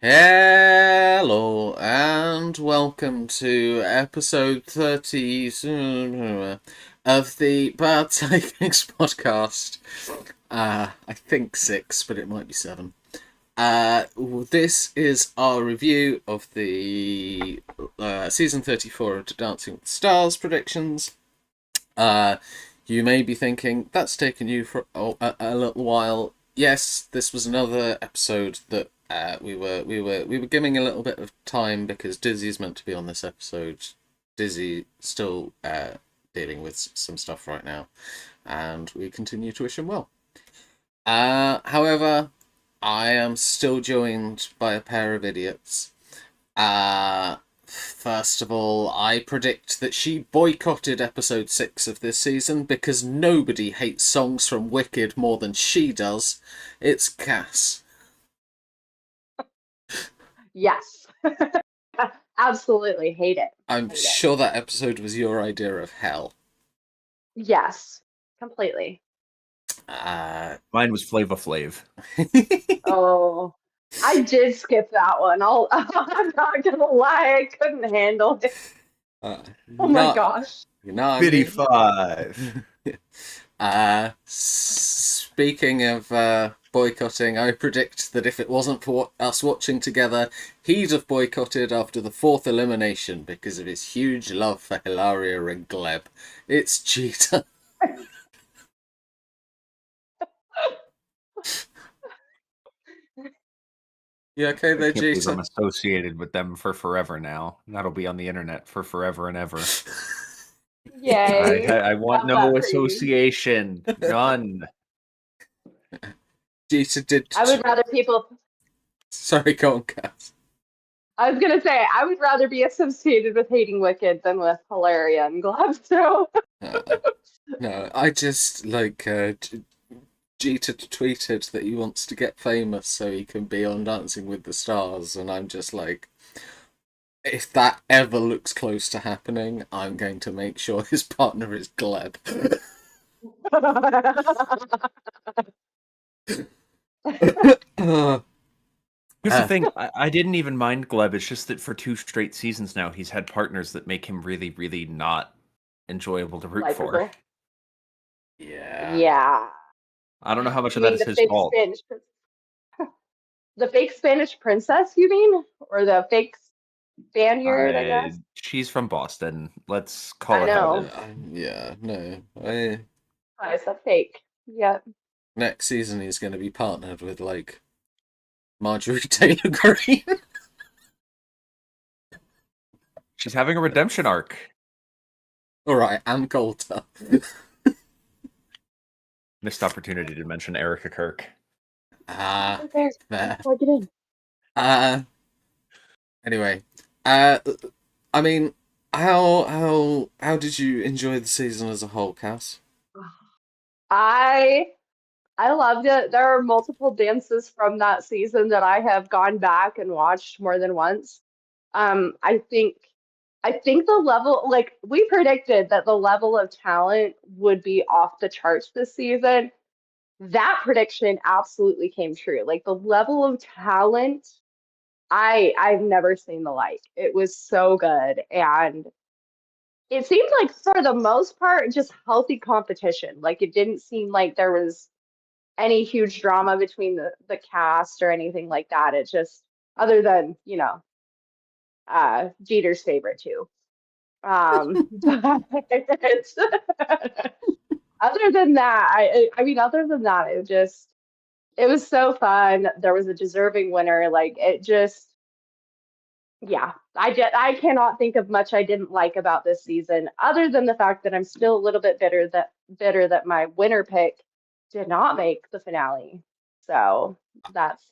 Hello and welcome to episode 30 of the Bad Tidings podcast. I think 6, but it might be 7. This is our review of the season 34 of Dancing with the Stars predictions. You may be thinking, that's taken you for a little while. Yes, this was another episode that we were giving a little bit of time because Dizzy's meant to be on this episode. Dizzy still dealing with some stuff right now, and we continue to wish him well. However, I am still joined by a pair of idiots. First of all, I predict that she boycotted episode 6 of this season because nobody hates songs from Wicked more than she does. It's Cass. Yes. Absolutely hate it. I'm Hate it. sure that episode was your idea of hell. Yes, completely. Mine was Flava Flav. Oh, I did skip that one. I'm not gonna lie, I couldn't handle it. Oh my gosh. Biddy 5. Speaking of boycotting, I predict that if it wasn't for us watching together, he'd have boycotted after the 4th elimination because of his huge love for Hilaria and Gleb. It's Cheetah. You okay there, I can't believe I'm Cheetah? associated with them for forever now. That'll be on the internet for forever and ever. Yay. I want Love no that for you. association. None. Cheetah did. I would rather people. Sorry, go on, Cass. I was gonna say I would rather be associated with hating Wicked than with Hilaria and Glove. So No, I just like Jeter tweeted that he wants to get famous so he can be on Dancing with the Stars, and I'm just like, if that ever looks close to happening, I'm going to make sure his partner is Gleb. Here's the thing. I didn't even mind Gleb. It's just that for 2 straight seasons now, he's had partners that make him really, really not enjoyable to root for. Likeable. Yeah. Yeah. I don't know how much You of that mean is the his fake fault. the fake Spanish princess, you mean? Or the fake Spaniard, I guess? She's from Boston. Let's call I it how it know. is. Yeah, no. Oh, it's a fake. Yep. Next season he's going to be partnered with, like, Marjorie Taylor Greene. She's having a redemption arc. Alright, and Coulter. Missed opportunity to mention Erica Kirk. There. Fair. Plug it in. Anyway, I mean, how did you enjoy the season as a whole, Cass? I I loved it. There are multiple dances from that season that I have gone back and watched more than once. Um, I think I think the level, like we predicted that the level of talent would be off the charts this season. That prediction absolutely came true. Like the level of talent, I've never seen the like. It was so good, and it seemed like for the most part just healthy competition. Like it didn't seem like there was any huge drama between the cast or anything like that. It just, other than, Jeter's favorite too. But other than that, I mean, other than that, it was so fun. There was a deserving winner. Like it just, yeah, I cannot think of much I didn't like about this season, other than the fact that I'm still a little bit bitter that my winner pick did not make the finale. So that's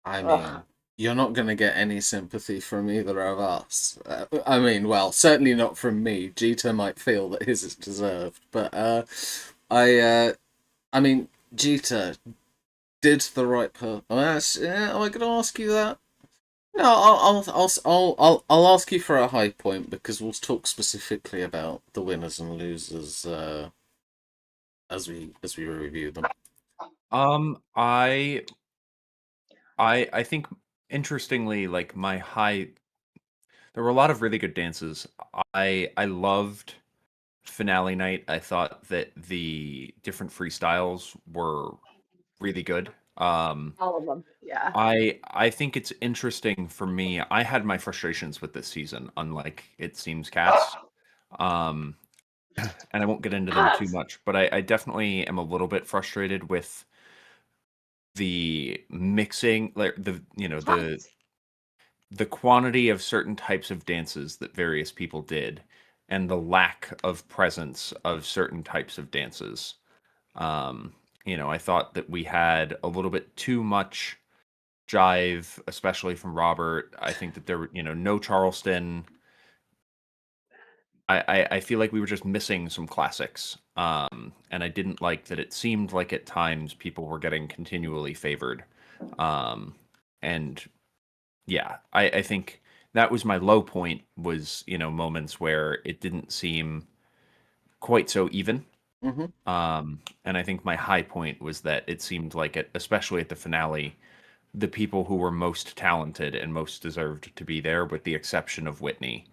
I ugh. mean, you're not going to get any sympathy from either of us. I mean, well, certainly not from me. Jeter might feel that his is deserved, but I, uh, I mean, Jeter did the right per. Am I going to ask you that? No, I'll ask you for a high point because we'll talk specifically about the winners and losers as we review them. I think interestingly, like there were a lot of really good dances. I loved finale night. I thought that the different freestyles were really good. All of them. Yeah. I think it's interesting for me. I had my frustrations with this season, unlike it seems Cass. Um, and I won't get into them too Yes. much, but I definitely am a little bit frustrated with the mixing, like the quantity of certain types of dances that various people did, and the lack of presence of certain types of dances. Um, I thought that we had a little bit too much jive, especially from Robert. I think that there were, no Charleston. I feel like we were just missing some classics. And I didn't like that it seemed like at times people were getting continually favored. Um, and yeah, I think that was my low point was, moments where it didn't seem quite so even. Hmm. And I think my high point was that it seemed like especially at the finale, the people who were most talented and most deserved to be there, with the exception of Whitney,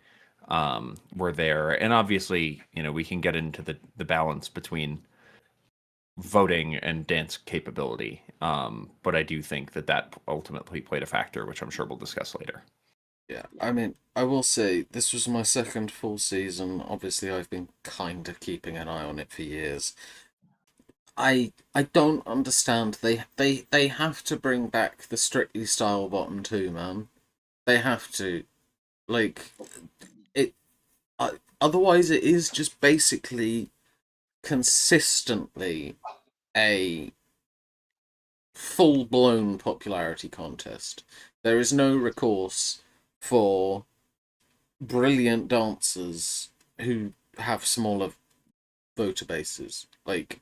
were there. And obviously, we can get into the balance between voting and dance capability. But I do think that ultimately played a factor, which I'm sure we'll discuss later. Yeah, Yeah. I mean, I will say this was my second full season. Obviously, I've been kind of keeping an eye on it for years. I don't understand. They have to bring back the Strictly Style bottom too, man. They have to. Like it. Otherwise, it is just basically consistently a full blown popularity contest. There is no recourse for brilliant dancers who have smaller voter bases. Like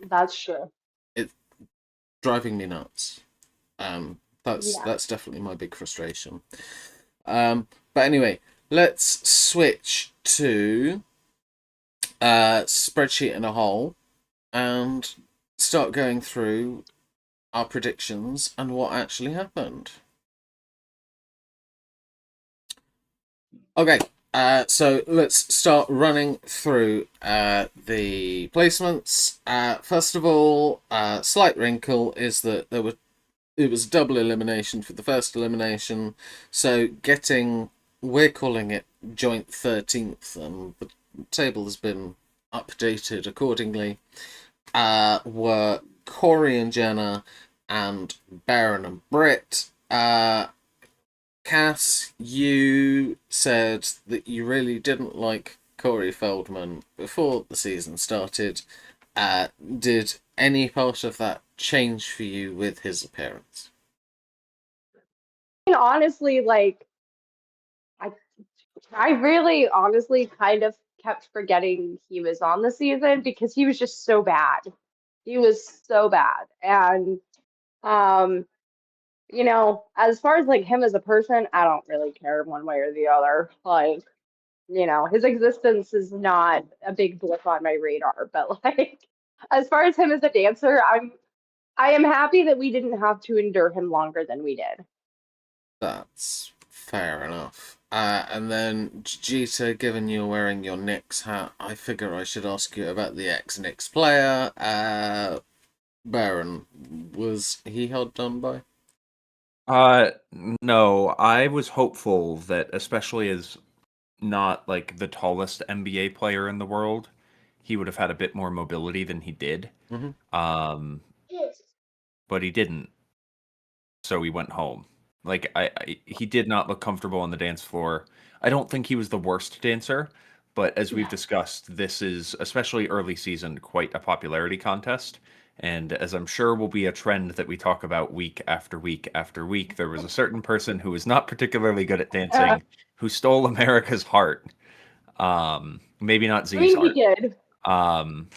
That's true. it's driving me nuts. Yeah. That's definitely my big frustration. But anyway, let's switch to spreadsheet in a whole and start going through our predictions and what actually happened. Okay, so let's start running through the placements. First of all, slight wrinkle is that it was double elimination for the first elimination, so we're calling it joint 13th, and the table has been updated accordingly. Were Corey and Jenna and Baron and Britt. Cass, you said that you really didn't like Corey Feldman before the season started. Did any part of that change for you with his appearance? And honestly, like I I really honestly kind of kept forgetting he was on the season because he was just so bad. He was so bad. And um, as far as like him as a person, I don't really care one way or the other. Like, his existence is not a big blip on my radar, but like as far as him as a dancer, I am happy that we didn't have to endure him longer than we did. That's fair enough. And then Jita, given you're wearing your Knicks hat, I figure I should ask you about the ex-Knicks player. Baron, was he held done by? Uh, no, I was hopeful that, especially as not like the tallest NBA player in the world, he would have had a bit more mobility than he did. Mm-hmm. Um, but he didn't, so he went home. Like he did not look comfortable on the dance floor. I don't think he was the worst dancer, but as we've Yeah. discussed, this is especially early season quite a popularity contest. And as I'm sure will be a trend that we talk about week after week after week, there was a certain person who was not particularly good at I dancing who stole America's heart. Maybe not Z's mean, he heart. did. Um,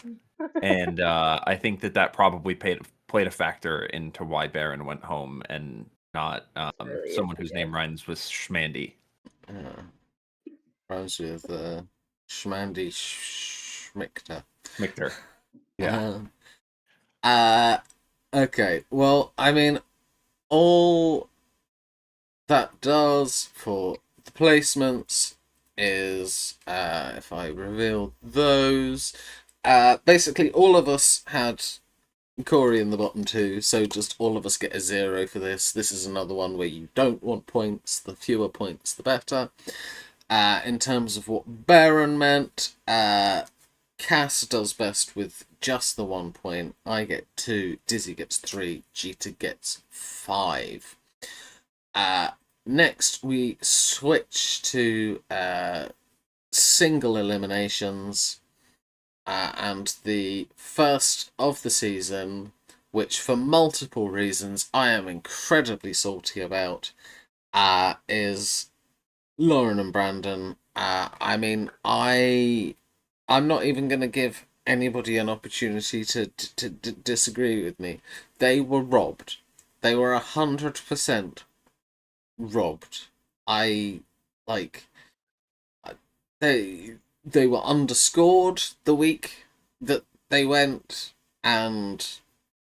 and I think that probably played a factor into why Baron went home and not Surely if someone he whose name did. rhymes with Schmandy. Uh, Rhymes with Schmandy Schmichter. Michter. Yeah. Um, uh, okay. Well, I mean, all that does for the placements is, if I reveal those, basically all of us had Corey in the bottom two, so just all of us get a 0 for this. This is another one where you don't want points. The fewer points, the better. In terms of what Baron meant, Cass does best with just the 1 point. I get 2, Dizzy gets 3, Jeter gets 5. Next, we switch to single eliminations, and the first of the season, which for multiple reasons I am incredibly salty about, is Lauren and Brandon. I mean, I'm not even going to give anybody an opportunity to disagree with me. They were robbed. They were 100% robbed. I like they were underscored the week that they went, and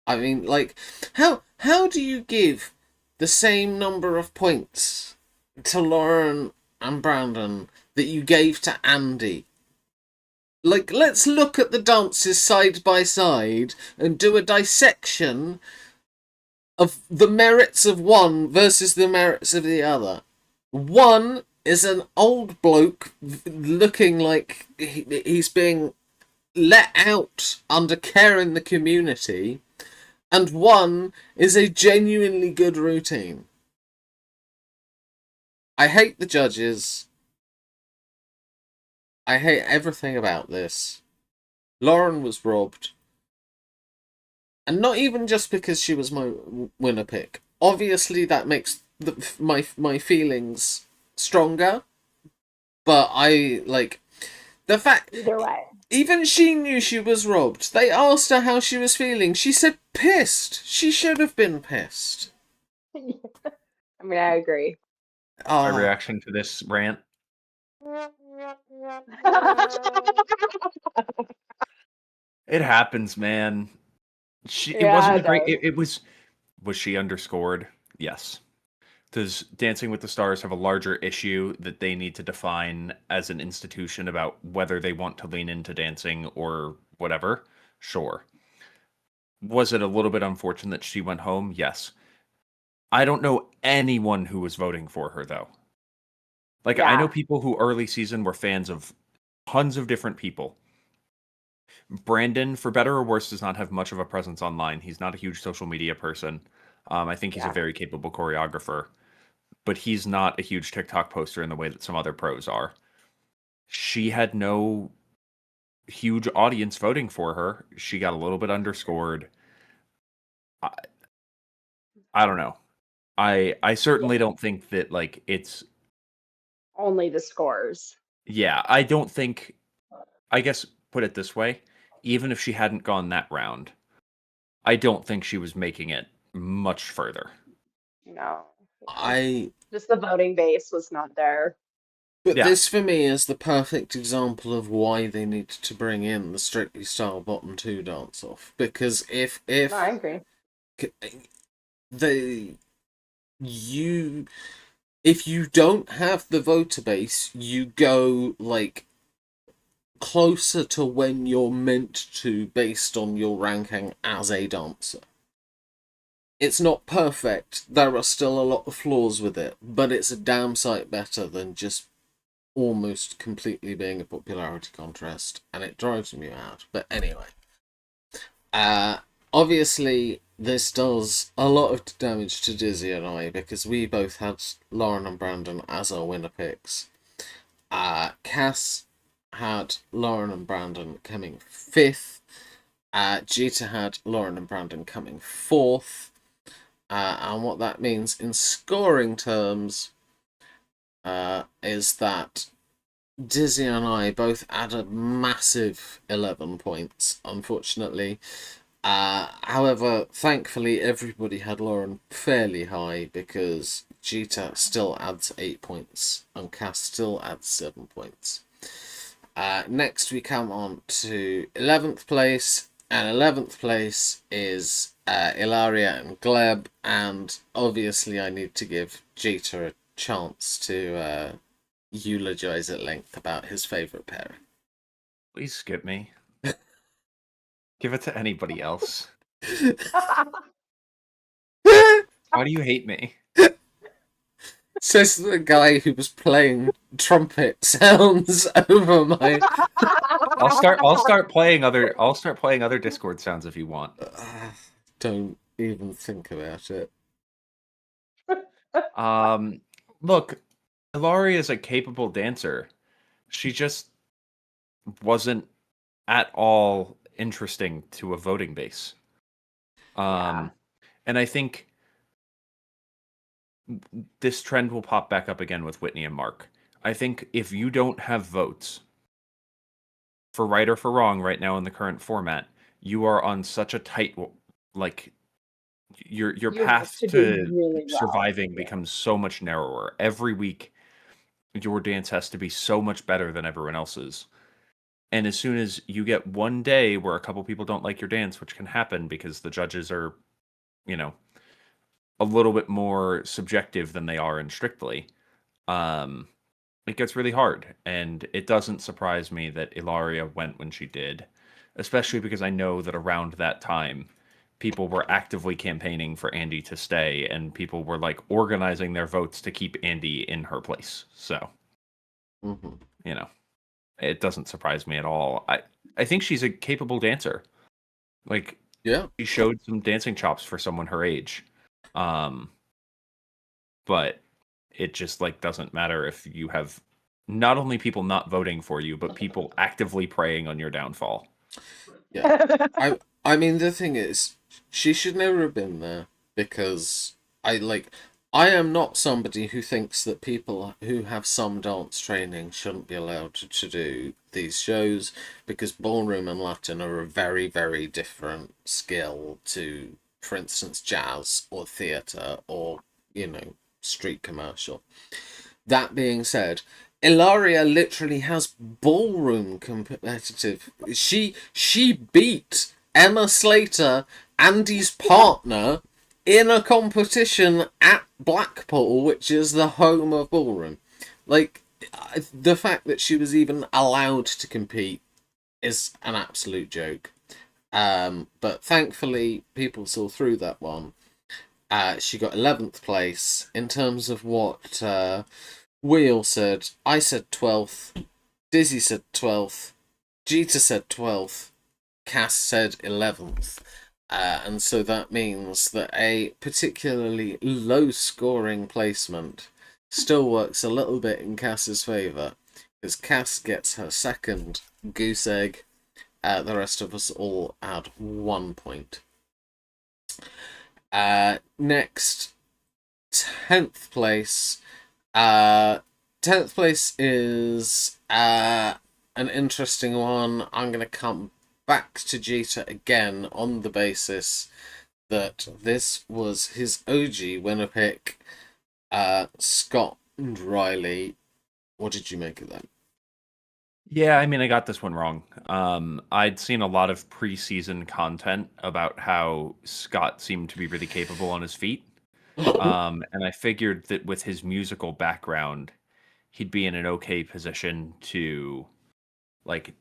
I mean, like, how do you give the same number of points to Lauren and Brandon that you gave to Andy? Like, let's look at the dances side by side and do a dissection of the merits of one versus the merits of the other. One is an old bloke looking like he's being let out under care in the community, and one is a genuinely good routine. I hate the judges. I hate everything about this. Lauren was robbed. And not even just because she was my winner pick. Obviously, that makes my feelings stronger. But I, like, the fact... Either way. Even she knew she was robbed. They asked her how she was feeling. She said pissed. She should have been pissed. I mean, I agree. My reaction to this rant. It happens, man. It wasn't a great. It was. Was she underscored? Yes. Does Dancing with the Stars have a larger issue that they need to define as an institution about whether they want to lean into dancing or whatever? Sure. Was it a little bit unfortunate that she went home? Yes. I don't know anyone who was voting for her, though. Like, I know people who early season were fans of tons of different people. Brandon, for better or worse, does not have much of a presence online. He's not a huge social media person. I think he's a very capable choreographer, but he's not a huge TikTok poster in the way that some other pros are. She had no huge audience voting for her. She got a little bit underscored. I don't know. I certainly don't think that, like, it's only the scores. Yeah, I don't think. I guess put it this way: even if she hadn't gone that round, I don't think she was making it much further. No, just the voting base was not there. But this, for me, is the perfect example of why they need to bring in the Strictly Style bottom two dance off. Because if No, I agree. If you don't have the voter base, you go like closer to when you're meant to based on your ranking as a dancer. It's not perfect. There are still a lot of flaws with it, but it's a damn sight better than just almost completely being a popularity contest, and it drives me out. But anyway, obviously this does a lot of damage to Dizzy and I, because we both had Lauren and Brandon as our winner picks. Cass had Lauren and Brandon coming 5th. Jeter had Lauren and Brandon coming 4th. And what that means in scoring terms is that Dizzy and I both added massive 11 points, unfortunately. However, thankfully, everybody had Lauren fairly high, because Jeter still adds 8 points and Cass still adds 7 points. Next, we come on to 11th place. And 11th place is Ilaria and Gleb, and obviously I need to give Jeter a chance to eulogize at length about his favourite pairing. Please skip me. Give it to anybody else. Why do you hate me? Says the guy who was playing trumpet sounds over my. I'll start playing other Discord sounds if you want. Don't even think about it. Look, Ilaria is a capable dancer. She just wasn't at all interesting to a voting base. Yeah. And I think this trend will pop back up again with Whitney and Mark. I think if you don't have votes, for right or for wrong, right now in the current format, you are on such a tight, like, your You have path to do to really well. surviving Yeah. becomes so much narrower. Every week, your dance has to be so much better than everyone else's. And as soon as you get one day where a couple people don't like your dance, which can happen because the judges are, you know, a little bit more subjective than they are in Strictly, it gets really hard. And it doesn't surprise me that Ilaria went when she did, especially because I know that around that time, people were actively campaigning for Andy to stay, and people were like organizing their votes to keep Andy in her place. So, you know, it doesn't surprise me at all. I think she's a capable dancer. Like, Yeah. she showed some dancing chops for someone her age. But it just like doesn't matter if you have not only people not voting for you, but people actively preying on your downfall. Yeah. I mean the thing is, she should never have been there because I am not somebody who thinks that people who have some dance training shouldn't be allowed to do these shows, because ballroom and Latin are a very, very different skill to, for instance, jazz or theatre or, street commercial. That being said, Ilaria literally has ballroom competitive. She beat Emma Slater, Andy's partner, in a competition at Blackpool, which is the home of ballroom. Like, the fact that she was even allowed to compete is an absolute joke. But thankfully, people saw through that one. She got 11th place. In terms of what we all said, I said 12th, Dizzy said 12th, Jeter said 12th, Cass said 11th. And so that means that a particularly low scoring placement still works a little bit in Cass's favour, because Cass gets her second goose egg. The rest of us all add 1 point. Next, 10th place. 10th place is an interesting one. I'm going to come back to Jeter again on the basis that this was his OG winner pick, Scott and Riley. What did you make of that? Yeah, I mean, I got this one wrong. I'd seen a lot of preseason content about how Scott seemed to be really capable on his feet. And I figured that with his musical background, he'd be in an okay position to like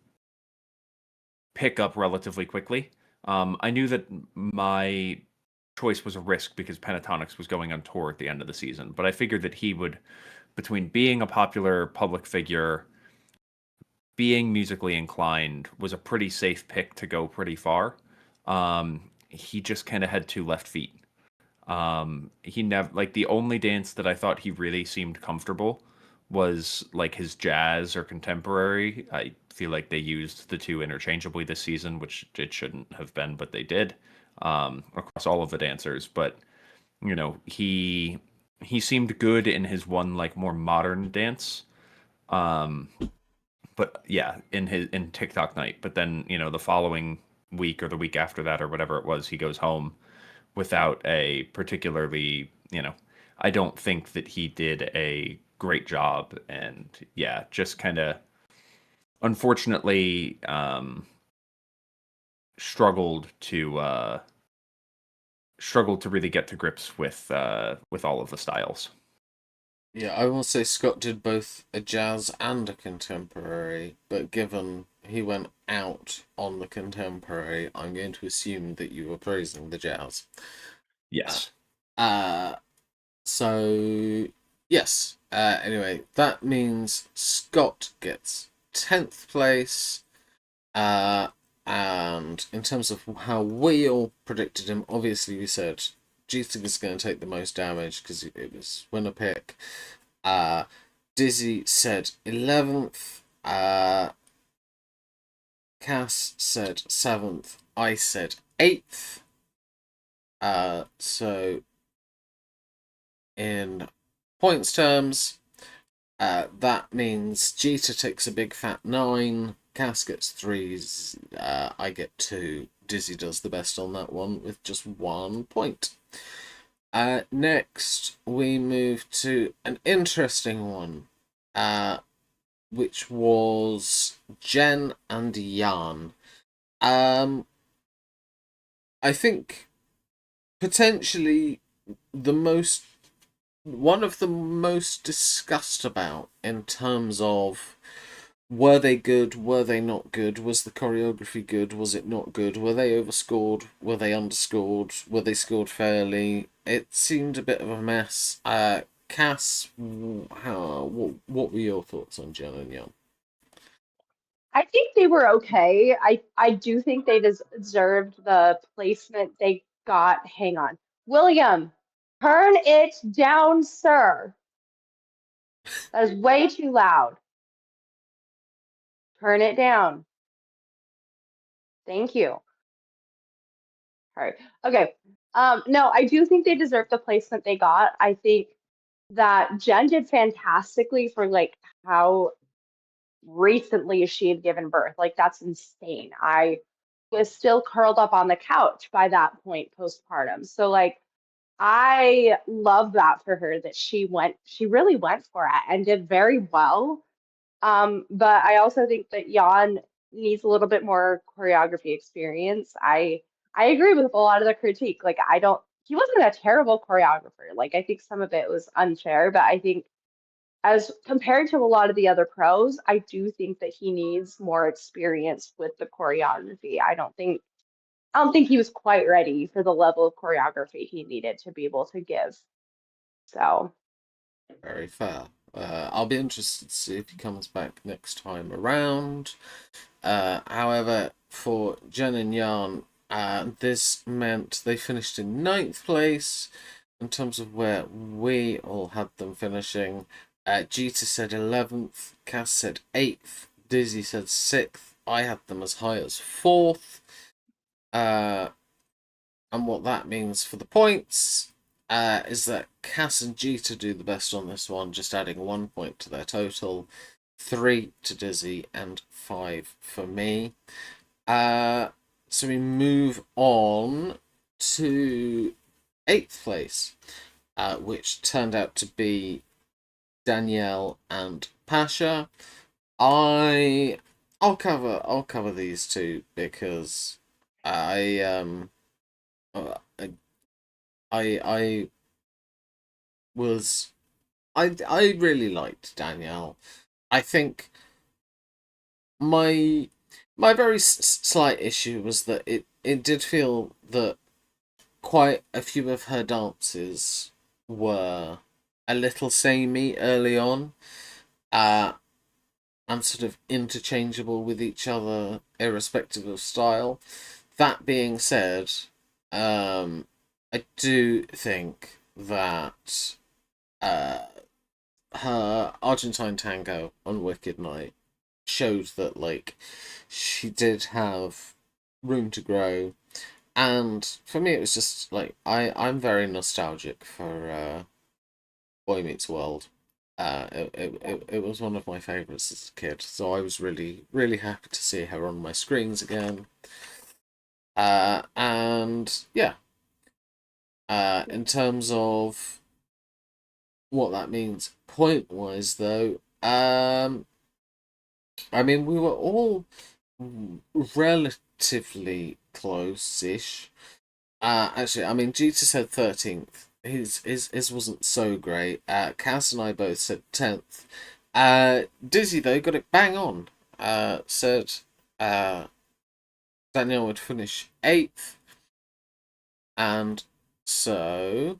pick up relatively quickly. I knew that my choice was a risk because Pentatonics was going on tour at the end of the season, but I figured that he would, between being a popular public figure, being musically inclined, was a pretty safe pick to go pretty far. He just kind of had two left feet. He never, like, the only dance that I thought he really seemed comfortable was like his jazz or contemporary. I feel like they used the two interchangeably this season, which it shouldn't have been, but they did, across all of the dancers. But he seemed good in his one like more modern dance. But yeah, in TikTok night. But then the following week or the week after that or whatever it was, he goes home without a particularly, I don't think that he did a great job. And yeah, just kind of unfortunately struggled to really get to grips with all of the styles. Yeah, I will say Scott did both a jazz and a contemporary, but given he went out on the contemporary, I'm going to assume that you were praising the jazz. Yes. Uh, so yes. Anyway, that means Scott gets 10th place. And in terms of how we all predicted him, obviously we said Jeter is going to take the most damage because it was winner pick. Dizzy said 11th. Cass said 7th. I said 8th. So in points terms, that means Jeter takes a big fat 9. Cass gets 3s. I get 2. Dizzy does the best on that one with just 1 point. Next, we move to an interesting one, which was Jen and Jan. I think potentially one of the most discussed about in terms of were they good, were they not good, was the choreography good, was it not good, were they overscored, were they underscored, were they scored fairly? It seemed a bit of a mess. Cass, what were your thoughts on Jen and Young? I think they were okay. I do think they deserved the placement they got. Hang on. William, turn it down, sir. That is way too loud. Turn it down. Thank you. All right. Okay. No, I do think they deserve the placement they got. I think that Jen did fantastically for like how recently she had given birth. Like that's insane. I was still curled up on the couch by that point postpartum. So like I love that for her that she really went for it and did very well. But I also think that Jan needs a little bit more choreography experience. I agree with a lot of the critique. Like I don't he wasn't a terrible choreographer. Like I think some of it was unfair, but I think as compared to a lot of the other pros, I do think that he needs more experience with the choreography. I don't think he was quite ready for the level of choreography he needed to be able to give. So, Very fair. I'll be interested to see if he comes back next time around. However, for Jen and Jan, this meant they finished in 9th place in terms of where we all had them finishing. Jeter said 11th, Cass said 8th, Dizzy said 6th, I had them as high as 4th. And what that means for the points is that Cass and Jeter do the best on this one, just adding 1 point to their total, 3 to Dizzy, and 5 for me. So we move on to 8th place, which turned out to be Danielle and Pasha. I'll cover these two because uh, I I was I really liked Danielle. I think my very slight issue was that it did feel that quite a few of her dances were a little samey early on, uh, and sort of interchangeable with each other, irrespective of style. That being said, I do think that uh, her Argentine tango on Wicked Night showed that like she did have room to grow, and for me it was just like I'm very nostalgic for Boy Meets World. It was one of my favorites as a kid, so I was really happy to see her on my screens again. And yeah, in terms of what that means point wise, though, I mean, we were all relatively close-ish. Actually, I mean, Jeter said 13th. His wasn't so great. Cass and I both said 10th. Dizzy, though, got it bang on. Said Danielle would finish 8th. And so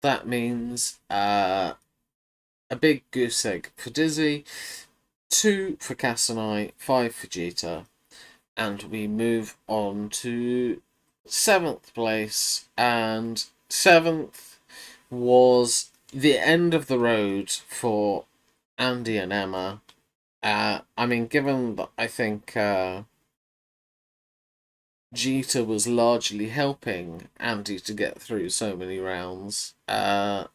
that means a big goose egg for Dizzy, 2 for Cass and I, 5 for Jeter. And we move on to 7th place, and 7th was the end of the road for Andy and Emma. I mean, given that I think Jeter was largely helping Andy to get through so many rounds, I'll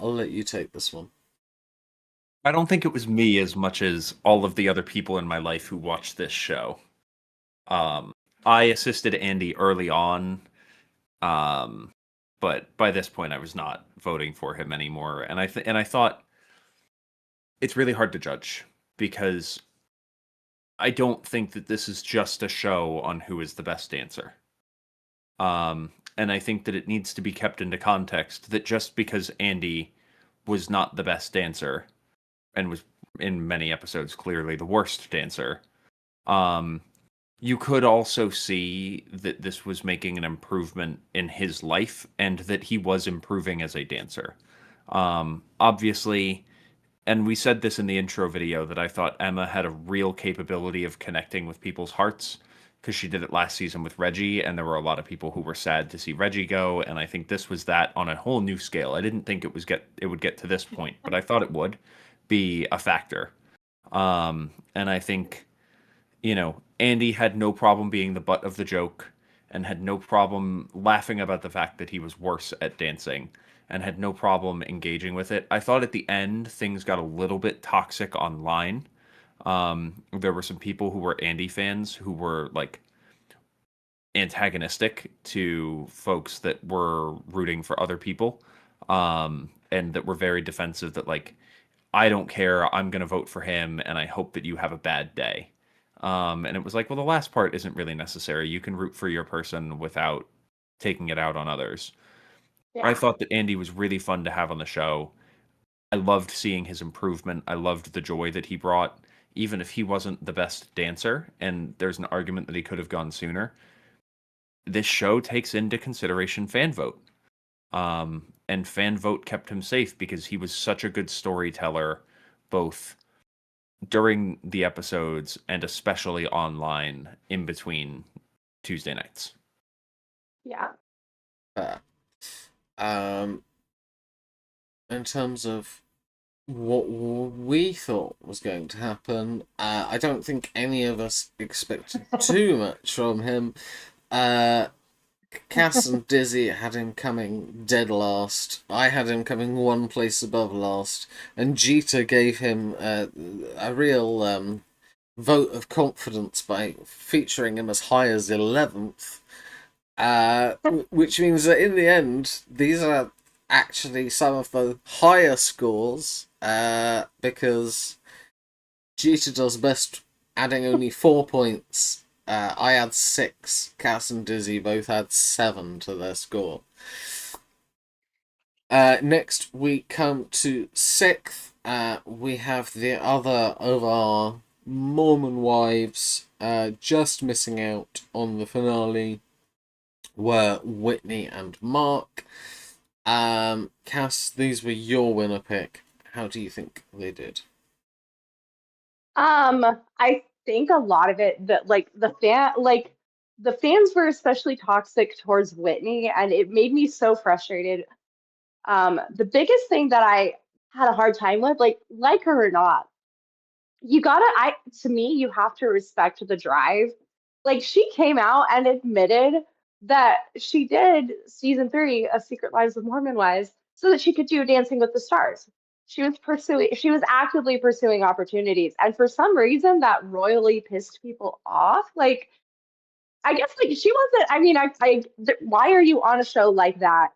let you take this one. I don't think it was me as much as all of the other people in my life who watched this show. I assisted Andy early on, but by this point I was not voting for him anymore. And I thought it's really hard to judge because I don't think that this is just a show on who is the best dancer. And I think that it needs to be kept into context that just because Andy was not the best dancer and was in many episodes clearly the worst dancer, you could also see that this was making an improvement in his life and that he was improving as a dancer. Obviously, and we said this in the intro video, that I thought Emma had a real capability of connecting with people's hearts because she did it last season with Reggie, and there were a lot of people who were sad to see Reggie go, and I think this was that on a whole new scale. I didn't think it would get to this point, but I thought it would be a factor. And I think, Andy had no problem being the butt of the joke and had no problem laughing about the fact that he was worse at dancing and had no problem engaging with it. I thought at the end things got a little bit toxic online. There were some people who were Andy fans who were like antagonistic to folks that were rooting for other people, and that were very defensive that like, I don't care, I'm going to vote for him and I hope that you have a bad day. And it was like, well, the last part isn't really necessary. You can root for your person without taking it out on others. I Yeah. thought that Andy was really fun to have on the show. I loved seeing his improvement. I loved the joy that he brought, even if he wasn't the best dancer, and there's an argument that he could have gone sooner. This show takes into consideration fan vote. And fan vote kept him safe because he was such a good storyteller, both during the episodes and especially online in between Tuesday nights. Yeah. Um, in terms of what we thought was going to happen, I don't think any of us expected too much from him. Cass and Dizzy had him coming dead last. I had him coming one place above last, and Jeter gave him a real vote of confidence by featuring him as high as 11th. Which means that in the end, these are actually some of the higher scores, because Jeter does best adding only 4 points. I had 6. Cass and Dizzy both had 7 to their score. Next, we come to 6th. We have the other of our Mormon wives just missing out on the finale were Whitney and Mark. Cass, these were your winner pick. How do you think they did? I think a lot of it that the fans were especially toxic towards Whitney, and it made me so frustrated. The biggest thing that I had a hard time with, like her or not, to me, you have to respect the drive. Like, she came out and admitted that she did season 3 of Secret Lives of Mormon Wives so that she could do Dancing with the Stars. She was actively pursuing opportunities. And for some reason, that royally pissed people off. Like, I guess, like, she wasn't, I mean, why are you on a show like that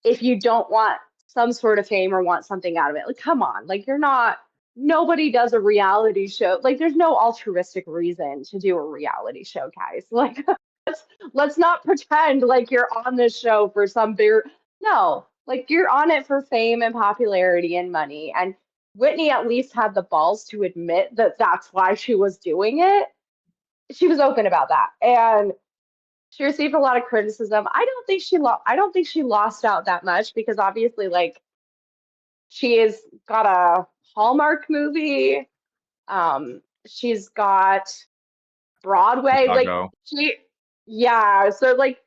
if you don't want some sort of fame or want something out of it? Like, come on, like, you're not nobody does a reality show. Like, there's no altruistic reason to do a reality show, guys. Like, let's not pretend like you're on this show for some bigger. No, like you're on it for fame and popularity and money. And Whitney at least had the balls to admit that that's why she was doing it. She was open about that, and she received a lot of criticism. I don't think she lost out that much because obviously, like, she has got a Hallmark movie. She's got Broadway. Like Chicago. yeah. So like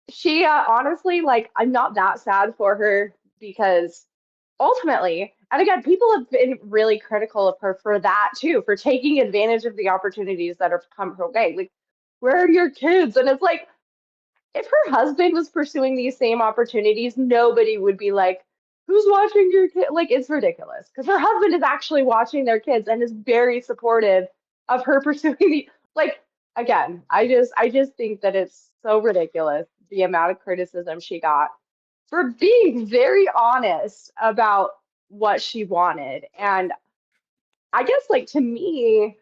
she honestly, like, I'm not that sad for her because ultimately, and again, people have been really critical of her for that too, for taking advantage of the opportunities that have come her way. Like, where are your kids? And it's like, if her husband was pursuing these same opportunities, nobody would be like, who's watching your kid? Like, it's ridiculous because her husband is actually watching their kids and is very supportive of her pursuing the, like, again, I just think that it's so ridiculous the amount of criticism she got for being very honest about what she wanted. And I guess, like, to me,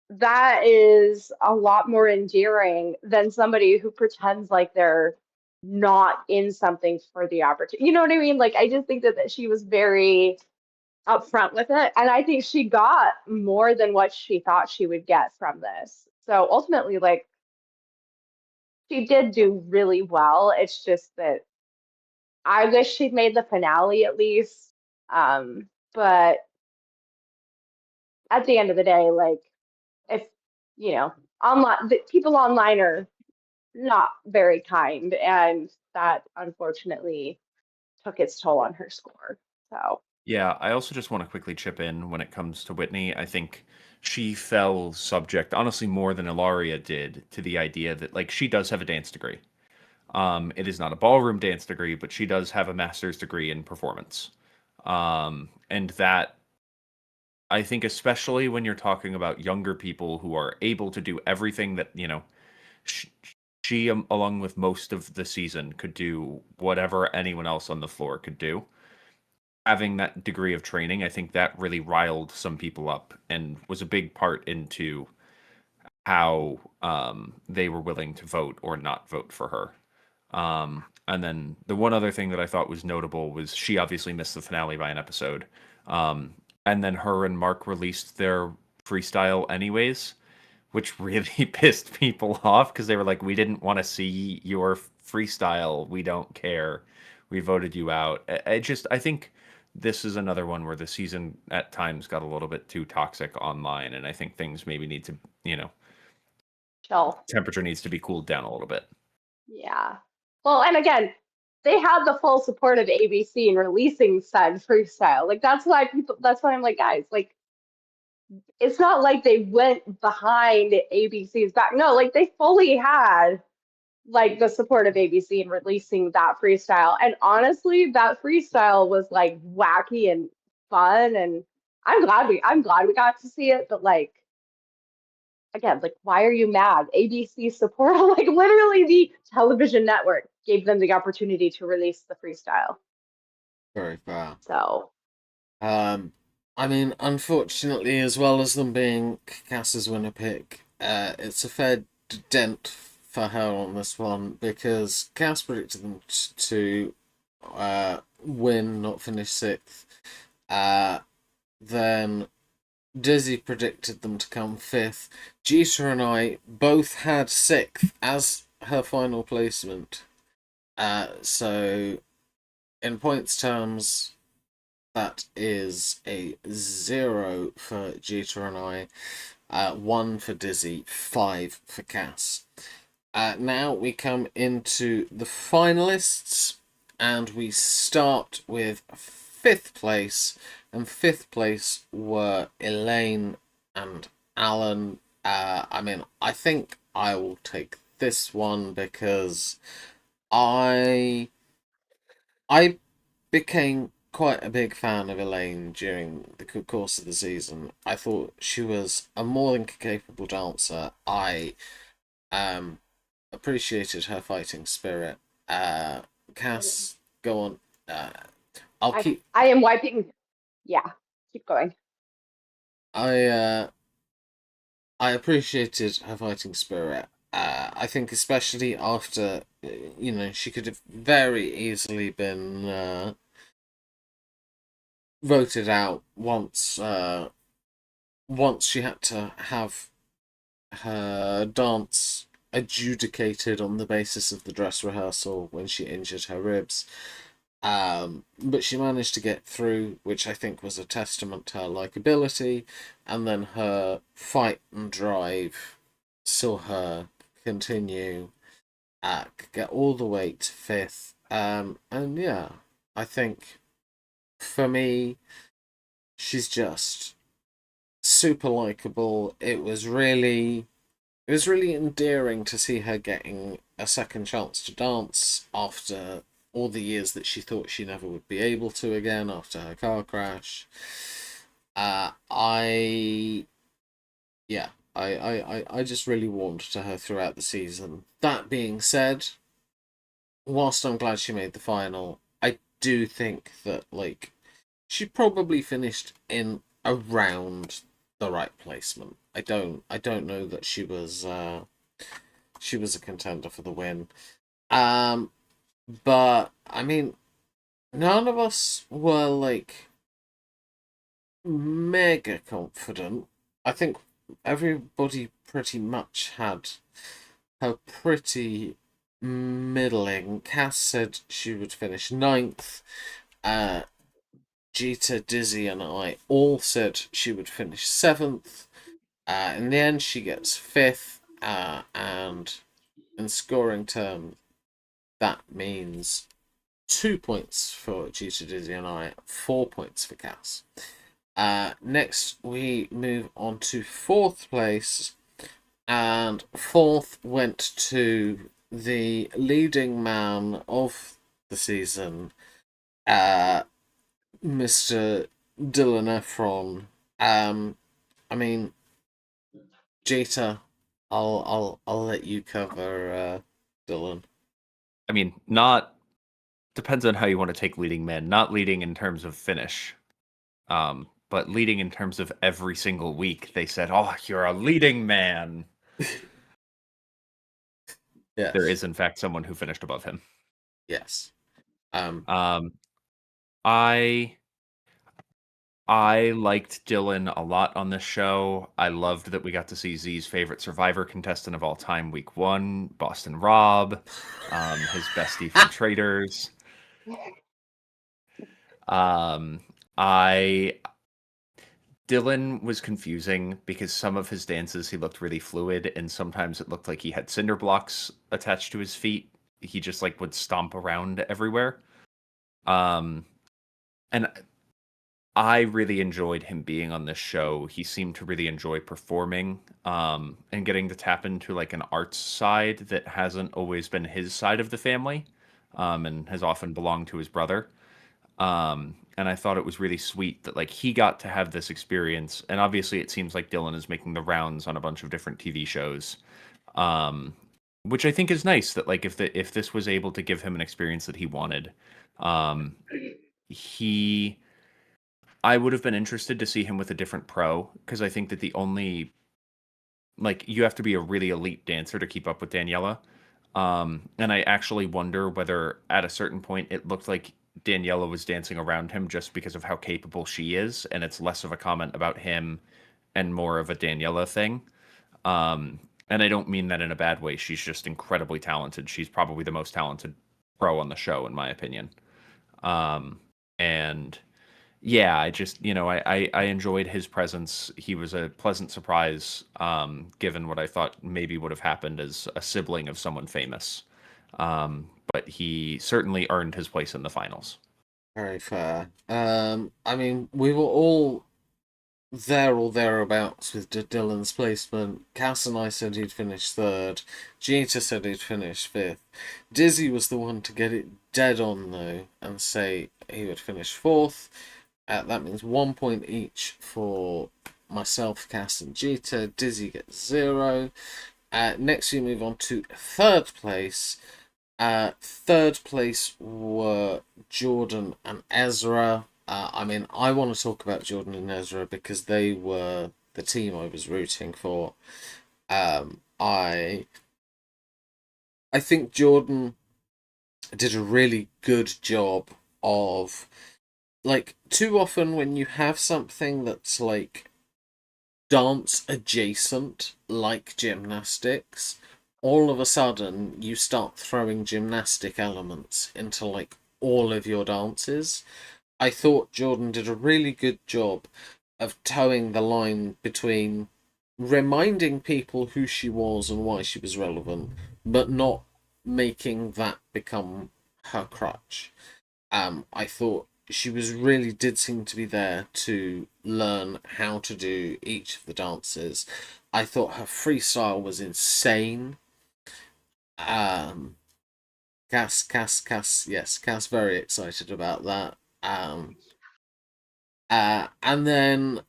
that is a lot more endearing than somebody who pretends like they're not in something for the opportunity. You know what I mean? Like, I just think that she was very upfront with it. And I think she got more than what she thought she would get from this. So ultimately, like, she did do really well. It's just that I wish she'd made the finale at least. But at the end of the day, like, if, you know, online, the people online are not very kind, and that unfortunately took its toll on her score. So, Yeah, I also just want to quickly chip in when it comes to Whitney. I think she fell subject, honestly, more than Ilaria did, to the idea that like she does have a dance degree. It is not a ballroom dance degree, but she does have a master's degree in performance. And that I think, especially when you're talking about younger people who are able to do everything that, sh- she, along with most of the season, could do whatever anyone else on the floor could do. Having that degree of training, I think that really riled some people up and was a big part into how they were willing to vote or not vote for her. And then the one other thing that I thought was notable was she obviously missed the finale by an episode. Um, and then her and Mark released their freestyle anyways, which really pissed people off because they were like, "We didn't want to see your freestyle. We don't care. We voted you out." I think this is another one where the season at times got a little bit too toxic online, and I think things maybe need to, chill. temperature needs to be cooled down a little bit. Yeah. Well, and again, they had the full support of ABC in releasing said freestyle. Like, that's why I'm like, guys, like, it's not like they went behind ABC's back. No, like, they fully had like the support of ABC in releasing that freestyle. And honestly, that freestyle was like wacky and fun, and I'm glad we got to see it, but like, again, like, why are you mad? ABC support, like, literally the television network gave them the opportunity to release the freestyle. Very fair. So, Um, I mean, unfortunately, as well as them being Cass's winner pick, it's a fair dent for her on this one because Cass predicted them to win, not finish sixth. Then Dizzy predicted them to come fifth. Jeter and I both had sixth as her final placement. So in points terms, that is a 0 for Jeter and I, 1 for Dizzy, 5 for Cass. Now we come into the finalists, and we start with fifth place, and fifth place were Elaine and Alan. I mean, I think I will take this one because I I became quite a big fan of Elaine during the course of the season. I thought she was a more than capable dancer. I um appreciated her fighting spirit. Cass, go on. Uh, I'll keep. I am wiping. Yeah, keep going. I appreciated her fighting spirit. I think especially after, she could have very easily been voted out once she had to have her dance adjudicated on the basis of the dress rehearsal when she injured her ribs. But she managed to get through, which I think was a testament to her likability, and then her fight and drive saw her continue, get all the way to fifth. And yeah, I think for me, she's just super likable. It was really endearing to see her getting a second chance to dance after all the years that she thought she never would be able to again after her car crash. I yeah, I just really warmed to her throughout the season. That being said, whilst I'm glad she made the final, I do think that she probably finished in around the right placement. I don't know that she was a contender for the win. Um, but I mean, none of us were mega confident. I think everybody pretty much had her pretty middling. Cass said she would finish ninth. Uh, Jeter, Dizzy, and I all said she would finish seventh. In the end, she gets fifth, and in scoring terms, that means 2 points for Jeter, Dizzy, and I, 4 points for Cass. Next, we move on to fourth place, and fourth went to the leading man of the season, Mr. Dylan Efron. I mean, Jeter, I'll let you cover Dylan. I mean, not depends on how you want to take leading man. Not leading in terms of finish, but leading in terms of every single week. They said, "Oh, you're a leading man." Yes. There is, in fact, someone who finished above him. Yes. Um, I I liked Dylan a lot on this show. I loved that we got to see Z's favorite Survivor contestant of all time, week one, Boston Rob, his bestie from Traders. Um, I Dylan was confusing because some of his dances he looked really fluid, and sometimes it looked like he had cinder blocks attached to his feet. He just would stomp around everywhere. Um, and I really enjoyed him being on this show. He seemed to really enjoy performing, and getting to tap into an arts side that hasn't always been his side of the family, and has often belonged to his brother. And I thought it was really sweet that he got to have this experience. And obviously, it seems like Dylan is making the rounds on a bunch of different TV shows, um, which I think is nice. That if this was able to give him an experience that he wanted, um, he I would have been interested to see him with a different pro, because I think that the only you have to be a really elite dancer to keep up with Daniela. And I actually wonder whether at a certain point it looked like Daniela was dancing around him just because of how capable she is, and it's less of a comment about him and more of a Daniela thing. Um, and I don't mean that in a bad way. She's just incredibly talented. She's probably the most talented pro on the show, in my opinion. Um, and yeah, I just, I enjoyed his presence. He was a pleasant surprise, given what I thought maybe would have happened as a sibling of someone famous. But he certainly earned his place in the finals. Very fair. I mean, we were all there or thereabouts with Dylan's placement. Cass and I said he'd finish third. Jeter said he'd finish fifth. Dizzy was the one to get it dead on, though, and say he would finish fourth. That means 1 point each for myself, Cass, and Jeter. Dizzy gets 0. Next, we move on to third place. Third place were Jordan and Ezra. I mean, I want to talk about Jordan and Ezra because they were the team I was rooting for. I think Jordan did a really good job of, like, too often when you have something that's like dance adjacent, like gymnastics, all of a sudden you start throwing gymnastic elements into like all of your dances. I thought Jordan did a really good job of towing the line between reminding people who she was and why she was relevant, but not making that become her crutch. I thought she was really did seem to be there to learn how to do each of the dances. I thought her freestyle was insane. Um, yes, very excited about that. And then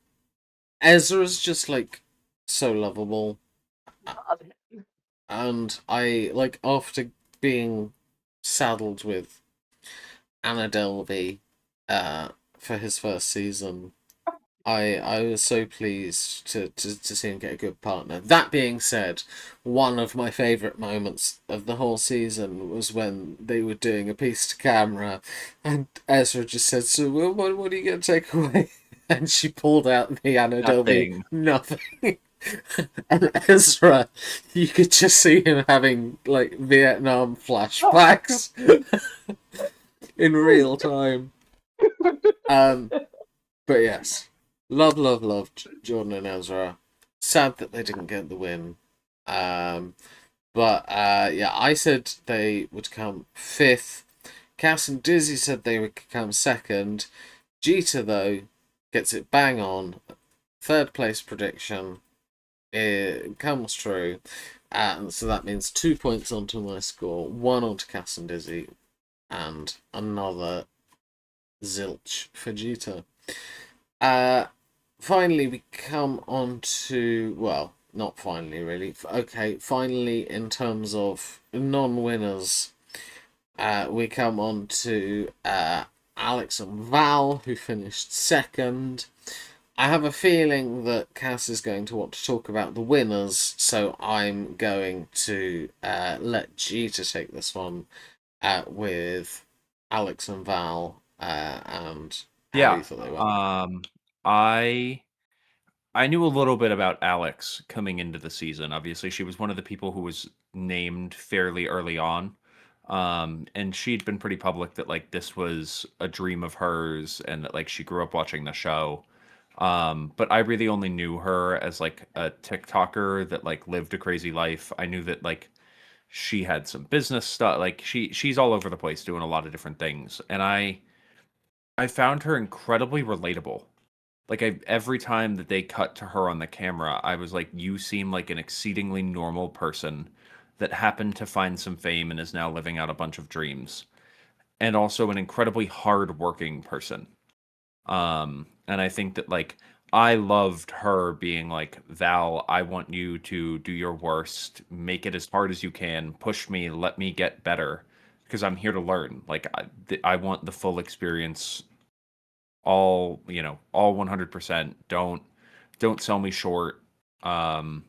Ezra's just like so lovable, Love him. and I like after being saddled with Anna Delvey, for his first season. I was so pleased to see him get a good partner. That being said, one of my favourite moments of the whole season was when they were doing a piece to camera, and Ezra just said, "So, what are you going to take away?" And she pulled out the Anna Delvey Nothing. nothing. And Ezra, you could just see him having like Vietnam flashbacks in real time. Um, but yes, love Jordan and Ezra. Sad that they didn't get the win. Um, but yeah, I said they would come fifth. Cass and Dizzy said they would come second. Jeter though gets it bang on. Third place prediction. It comes true. So that means 2 points onto my score, one onto Cass and Dizzy, and another zilch for Jeter. Finally, we come on to, well, not finally, really. Okay, finally, in terms of non-winners, we come on to Alex and Val, who finished second. I have a feeling that Cass is going to want to talk about the winners, so I'm going to let Gita take this one with Alex and Val and how Yeah. you thought they went. I I knew a little bit about Alex coming into the season. Obviously, she was one of the people who was named fairly early on. And she'd been pretty public that like this was a dream of hers and that like she grew up watching the show. But I really only knew her as like a TikToker that like lived a crazy life. I knew that like she had some business stuff. Like she's all over the place doing a lot of different things. And I found her incredibly relatable. Like every time that they cut to her on the camera, I was like, you seem like an exceedingly normal person that happened to find some fame and is now living out a bunch of dreams. And also an incredibly hardworking person. And I think that like I loved her being like, Val, I want you to do your worst, make it as hard as you can, push me, let me get better, because I'm here to learn. Like I want the full experience, all all 100%. Don't sell me short. Um,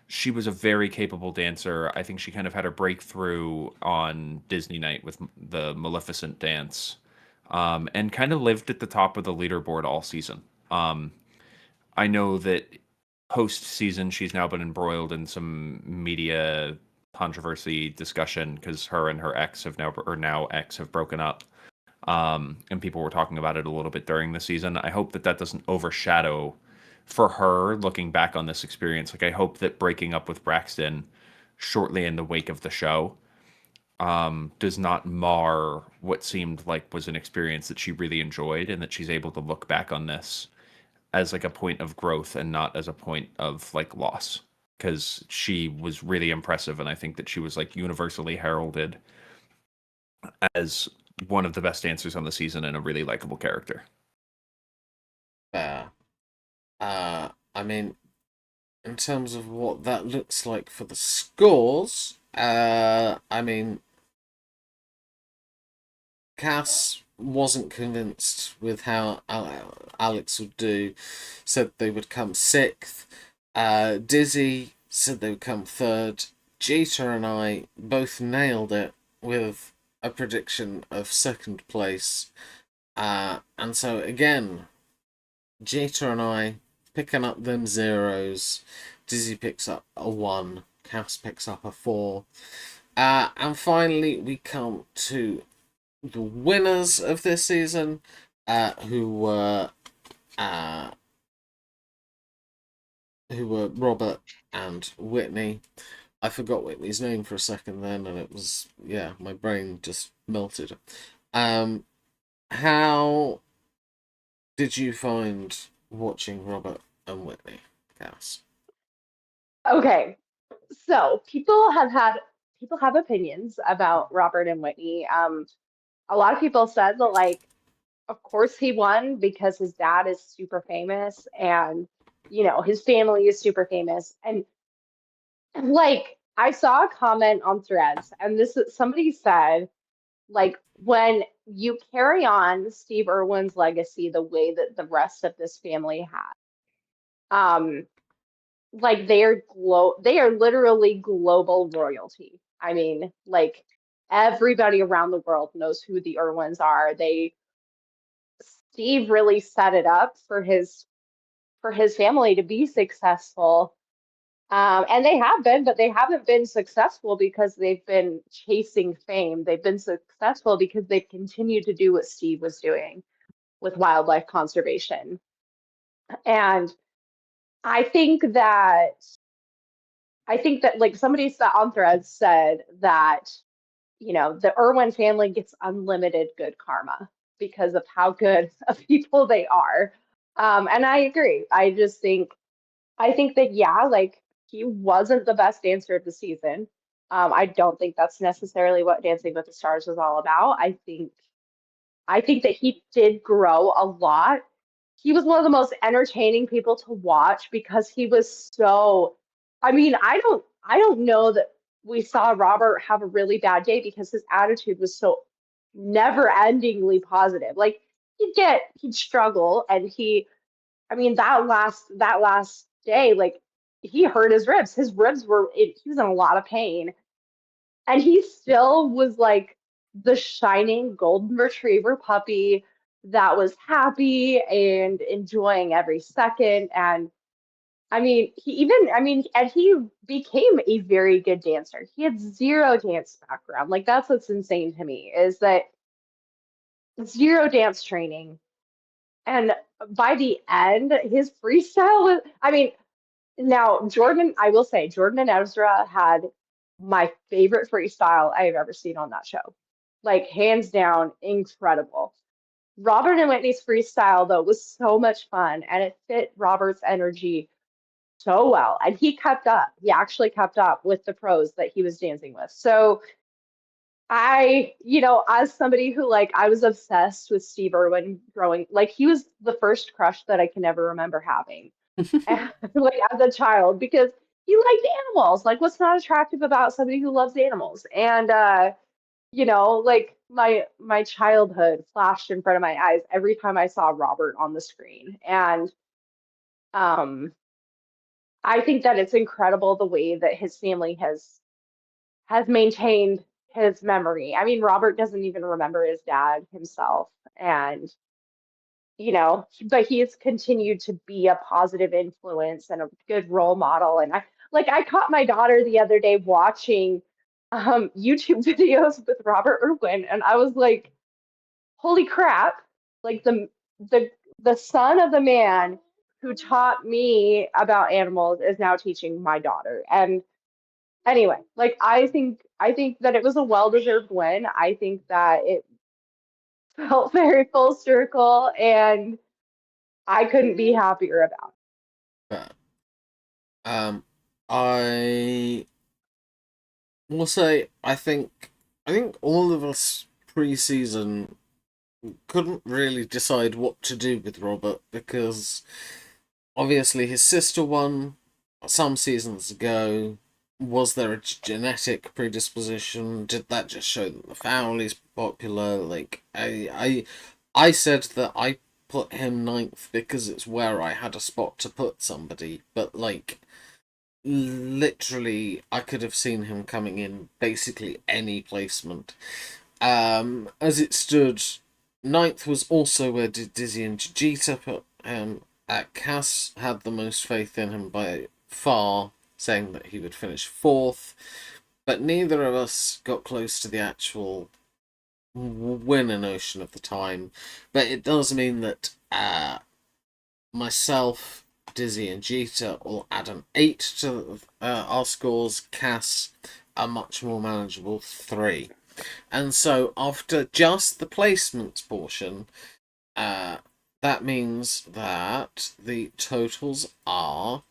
she was a very capable dancer. I think she kind of had her breakthrough on Disney Night with the Maleficent dance, and kind of lived at the top of the leaderboard all season. Um, I know that post season she's now been embroiled in some media controversy discussion because her and her ex have now ex have broken up. And people were talking about it a little bit during the season. I hope that that doesn't overshadow for her looking back on this experience. Like I hope that breaking up with Braxton shortly in the wake of the show does not mar what seemed like was an experience that she really enjoyed, and that she's able to look back on this as like a point of growth and not as a point of like loss, because she was really impressive, and I think that she was like universally heralded as one of the best dancers on the season and a really likable character. Fair. I mean, in terms of what that looks like for the scores, I mean, Cass wasn't convinced with how Alex would do. Said they would come sixth. Dizzy said they would come third. Jeter and I both nailed it with a prediction of second place. And so again, Jeter and I picking up them zeros. Dizzy picks up a 1. Cass picks up a 4. And finally, we come to the winners of this season, who were Robert and Whitney. I forgot Whitney's name for a second then, and it was, yeah, my brain just melted. How did you find watching Robert and Whitney, Cass? Okay, so people have opinions about Robert and Whitney. A lot of people said that like, of course he won because his dad is super famous and his family is super famous. And like I saw a comment on Threads, and this is somebody said like when you carry on Steve Irwin's legacy the way that the rest of this family had, um, like they are literally global royalty. I mean, like everybody around the world knows who the Irwins are. Steve really set it up for his family to be successful. And they have been, but they haven't been successful because they've been chasing fame. They've been successful because they've continued to do what Steve was doing with wildlife conservation. And I think that I think that like somebody said on Threads said that the Irwin family gets unlimited good karma because of how good of people they are. And I agree. I think that yeah, like he wasn't the best dancer of the season. I don't think that's necessarily what Dancing with the Stars was all about. I think that he did grow a lot. He was one of the most entertaining people to watch because he was so, I mean, I don't know that we saw Robert have a really bad day because his attitude was so never-endingly positive. Like he'd struggle and I mean, that last day, like he hurt his ribs. He was in a lot of pain, and he still was like the shining golden retriever puppy that was happy and enjoying every second. And and he became a very good dancer. He had zero dance background. Like that's what's insane to me is that zero dance training. And by the end, his freestyle was, I mean, now, Jordan, I will say, Jordan and Ezra had my favorite freestyle I've ever seen on that show. Like, hands down, incredible. Robert and Whitney's freestyle, though, was so much fun and it fit Robert's energy so well. And he kept up. He actually kept up with the pros that he was dancing with. So as somebody who like I was obsessed with Steve Irwin growing, like he was the first crush that I can ever remember having like as a child because he liked animals. Like, what's not attractive about somebody who loves animals? And like my childhood flashed in front of my eyes every time I saw Robert on the screen. And um, I think that it's incredible the way that his family has maintained his memory. I mean, Robert doesn't even remember his dad himself, and but he has continued to be a positive influence and a good role model. And I caught my daughter the other day watching YouTube videos with Robert Irwin, and I was like, holy crap, like the the son of the man who taught me about animals is now teaching my daughter. And anyway, like I think that it was a well-deserved win. I think that it felt very full circle and I couldn't be happier about. But I will say I think all of us pre-season couldn't really decide what to do with Robert because obviously his sister won some seasons ago. was there a genetic predisposition? Did that just show that the family's popular? Like, I said that I put him ninth because it's where I had a spot to put somebody, but like, literally, I could have seen him coming in basically any placement. As it stood, ninth was also where Dizzy and Vegeta put him. Cass had the most faith in him by far, saying that he would finish fourth, but neither of us got close to the actual winner notion of the time. But it does mean that myself, Dizzy, and Jeter all add an 8 to our scores. Cass, a much more manageable 3. And so, after just the placements portion, that means that the totals are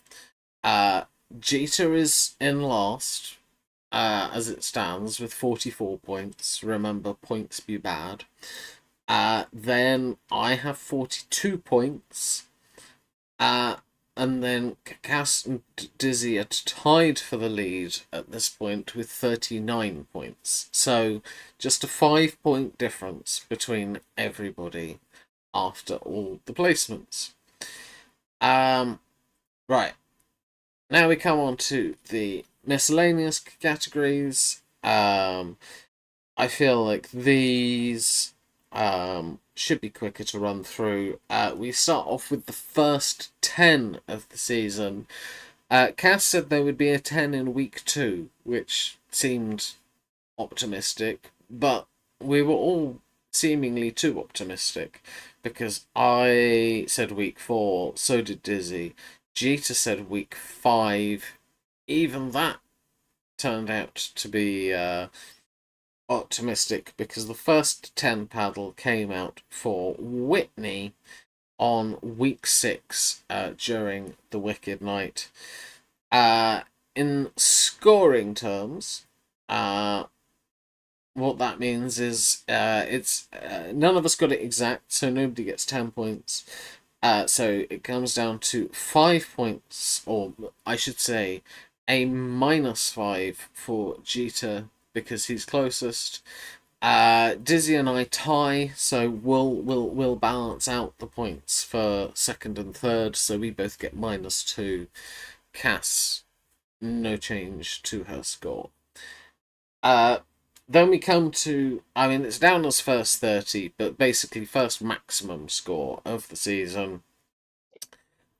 Jeter is in last, as it stands, with 44 points. Remember, points be bad. Then I have 42 points. And then Cass and Dizzy are tied for the lead at this point with 39 points. So just a 5 point difference between everybody after all the placements. Right. Now we come on to the miscellaneous categories. I feel like these should be quicker to run through. We start off with the first 10 of the season. Cass said there would be a 10 in week 2, which seemed optimistic, but we were all seemingly too optimistic because I said week 4, so did Dizzy. Jeter said week 5. Even that turned out to be optimistic because the first 10 paddle came out for Whitney on week 6 during the Wicked Night. In scoring terms, what that means is it's none of us got it exact, so nobody gets 10 points. So it comes down to 5 points, or I should say a -5 for Jeter because he's closest. Dizzy and I tie, so we'll balance out the points for second and third, so we both get -2. Cass, no change to her score. Then we come to, I mean, it's down as first 30, but basically first maximum score of the season.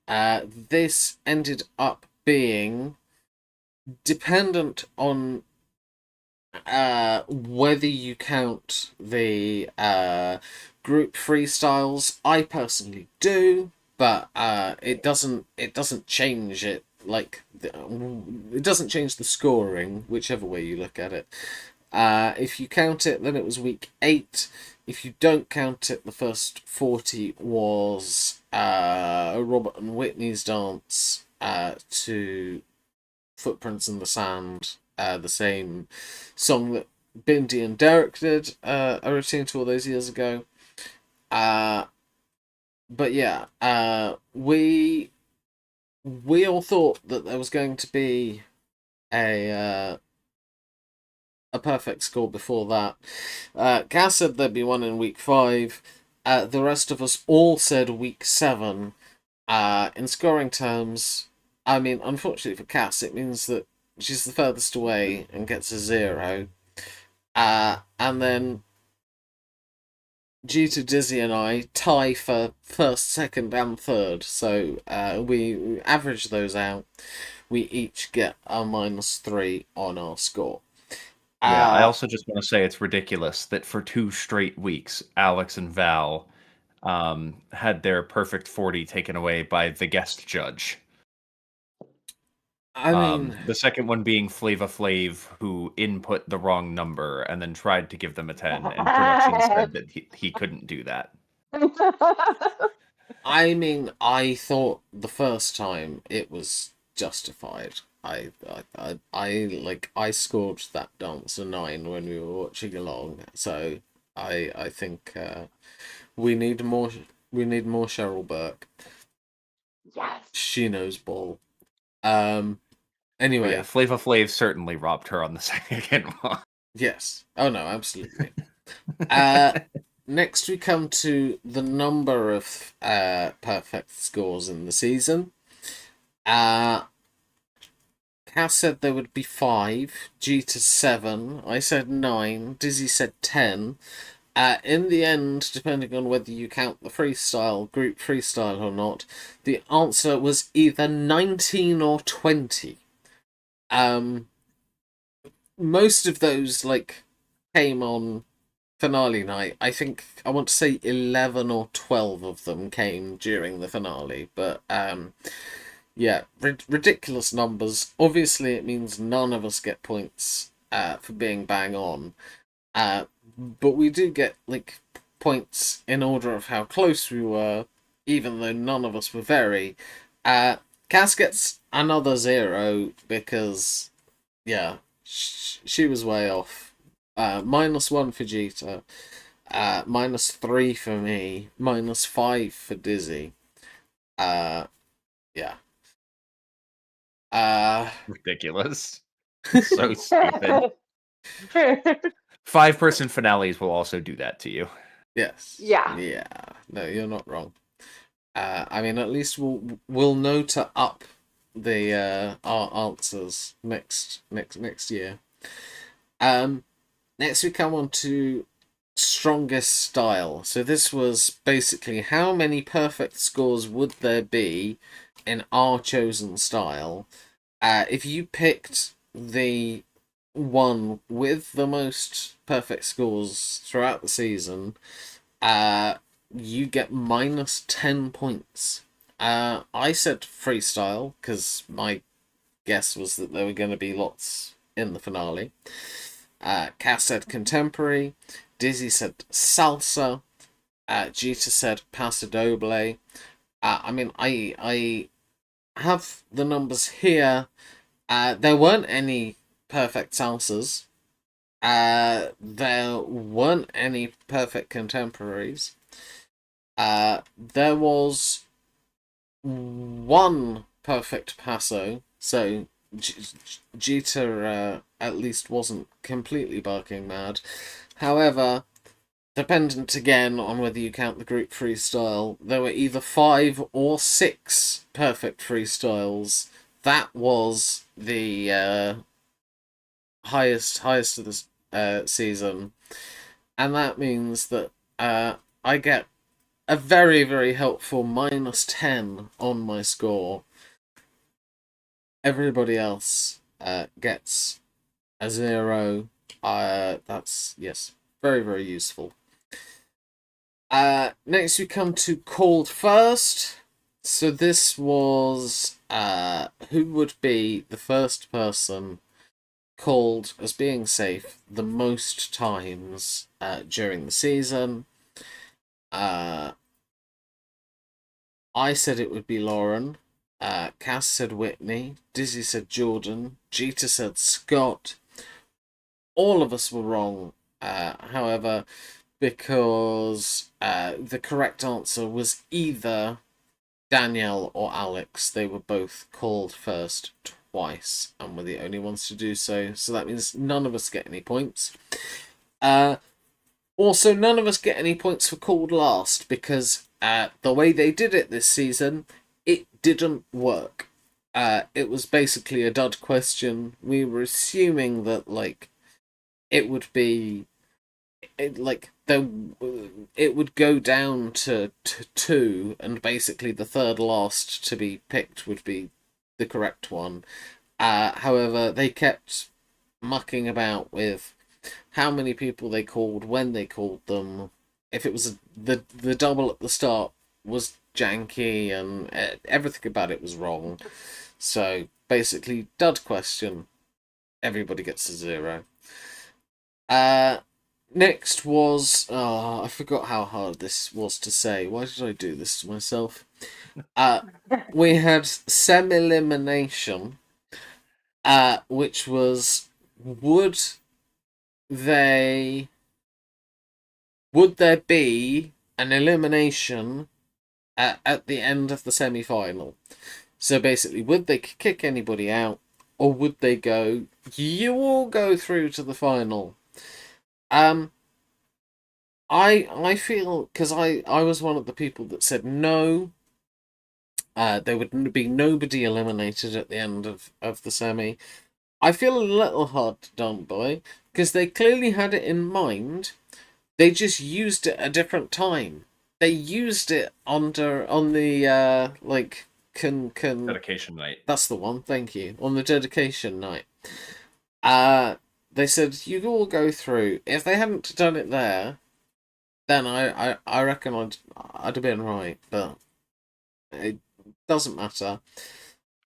This ended up being dependent on whether you count the group freestyles. I personally do, but it doesn't change it. Like, it doesn't change the scoring, whichever way you look at it. If you count it, then it was week 8. If you don't count it, the first 40 was Robert and Whitney's dance to Footprints in the Sand, the same song that Bindi and Derek did a routine to all those years ago. But yeah, we all thought that there was going to be a perfect score before that. Cass said there'd be one in week 5. The rest of us all said week 7. In scoring terms, I mean, unfortunately for Cass, it means that she's the furthest away and gets a 0. And then Jeter, Dizzy, and I tie for first, second, and third. So we average those out. We each get a -3 on our score. Yeah, I also just want to say it's ridiculous that for 2 straight weeks, Alex and Val had their perfect 40 taken away by the guest judge. I mean, The second one being Flava Flav, who input the wrong number and then tried to give them a 10, and production said that he couldn't do that. I thought the first time it was justified. I scored that dance a 9 when we were watching along. So I think we need more Cheryl Burke. Yes. She knows ball. Um, Anyway, yeah, Flava Flav certainly robbed her on the second one. yes. Oh no, absolutely. Next we come to the number of perfect scores in the season. Cass said there would be 5, Jeter 7, I said 9, Dizzy said 10. In the end, depending on whether you count the freestyle, group freestyle or not, the answer was either 19 or 20. Most of those, like, came on finale night. I think, I want to say 11 or 12 of them came during the finale, but, yeah, ridiculous numbers. Obviously, it means none of us get points for being bang on. But we do get, like, points in order of how close we were, even though none of us were very. Cass gets another 0 because, yeah, she was way off. -1 for Jeter, -3 for me, -5 for Dizzy. Yeah. Ridiculous. So stupid. 5-person finales will also do that to you. Yes. Yeah. Yeah. No, you're not wrong. I mean, at least we'll know to up the our answers next year. Next we come on to strongest style. So this was basically how many perfect scores would there be in our chosen style. If you picked the one with the most perfect scores throughout the season, you get -10 points. I said freestyle because my guess was that there were going to be lots in the finale. Cass said contemporary. Dizzy said salsa. Jeter said paso doble. I mean, I have the numbers here. There weren't any perfect salsas. There weren't any perfect contemporaries. There was one perfect paso, so Jeter at least wasn't completely barking mad. However, dependent again on whether you count the group freestyle, there were either 5 or 6 perfect freestyles. That was the highest of the season, and that means that I get a very, very helpful -10 on my score. Everybody else gets a 0. That's, yes, very, very useful. Next we come to called first. So this was who would be the first person called as being safe the most times during the season. I said it would be Lauren. Cass said Whitney. Dizzy said Jordan. Jeter said Scott. All of us were wrong, however, because the correct answer was either Danielle or Alex. They were both called first twice and were the only ones to do so. So that means none of us get any points. Also, none of us get any points for called last because the way they did it this season, it didn't work. It was basically a dud question. We were assuming that, like, it would be it would go down to 2, and basically the third last to be picked would be the correct one. However, they kept mucking about with how many people they called, when they called them. If it was the double at the start was janky, and everything about it was wrong. So basically, dud question. Everybody gets a 0. Next was I forgot how hard this was to say. Why did I do this to myself? We had semi-elimination, which was would there be an elimination at the end of the semi-final? So basically, would they kick anybody out? or would they go, you all go through to the final? I feel, because I was one of the people that said no. There would be nobody eliminated at the end of the semi. I feel a little hard done by, because they clearly had it in mind. They just used it a different time. They used it on the like can Dedication night. that's the one. Thank you. On the dedication night. Uh they said you all go through. If they hadn't done it there, then I reckon I'd have been right, but it doesn't matter.